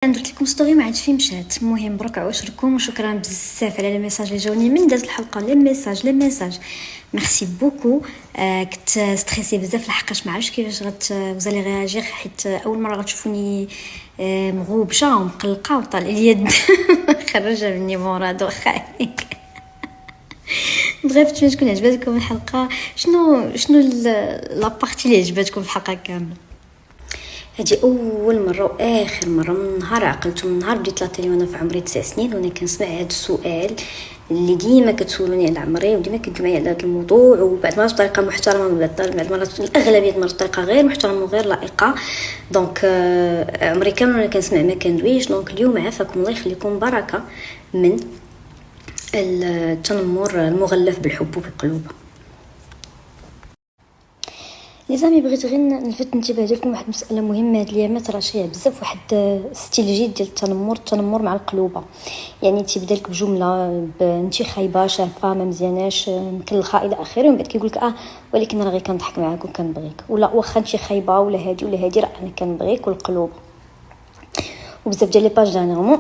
درت لكم ستوري ما عادش فين مشات. المهم برك عشركم وشكرا بزاف على لي ميساج اللي جاوني من داز الحلقه. لي ميساج ميرسي بوكو. كنت ستريسي بزاف لحقاش ما عرفتش كيفاش غتوزالي رياجير، حيت اول مره غتشوفوني مغوبشه ومقلقه وطالع لي اليد خرجه مني مراد وخايك. بغيت تكون عجبتكم الحلقه. شنو لابارتي اللي عجبتكم في الحلقه كامله؟ هذه اول مره واخر مره من نهار عقلت، من نهار بديت لاطيلي وانا في عمري 9 سنين وانا كنسمع هذا السؤال اللي ديما كتسولوني على عمري، وديما كدوي معايا على هذا الموضوع، وبعد ما بطريقه محترمه وبعد المرات الاغلبيه المرات بطريقه غير محترمه وغير لائقه. دونك عمري كامل وانا كنسمع ما كندويش. دونك اليوم عافاكم الله يخليكم بركه من التنمر المغلف بالحب وبالقلوب. لي زامي بغيت غير نلفت الانتباه ديالكم واحد المساله مهمه هاد الايامات، راه شايع بزاف واحد ستيل جديد ديال التنمر مع القلوبه. يعني تيبدا لك بجمله انت خايبه شافه ما مزياناش مكلخه الى اخره، ومن بعد كيقول لك ولكن انا غير كنضحك معاك وكنبغيك، ولا واخا انت خايبه ولا هادي ولا هادي راه انا كنبغيك والقلوب. وبزاف ديال لي باج دانيغمون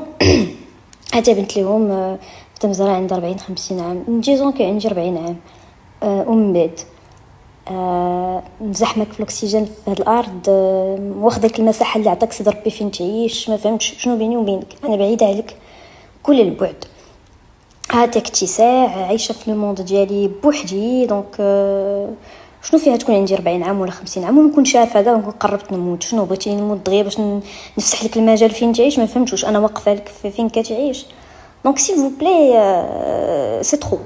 حتى بنت ليهم تمزرعه عندها 40 50 عام، ديزون كي عندي 40 عام ومن بعد مزحمك في الاكسجين في هذه الارض، واخدك المساحه اللي عطاك سيد ربي فين تعيش. ما فهمتش شنو بيني وبينك، انا بعيده عليك كل البعد. هاتك اتساع عايشه في الموند ديالي بوحدي. دونك شنو فيها تكون عندي 40 عام ولا 50 عام ونكون شافه كاع ونكون قربت نموت؟ شنو بغيتيني نموت دغيا باش نفسح لك المجال فين تعيش؟ ما فهمتش واش انا واقفه لك فين كتعيش. دونك سي فو بلاي سي ترو.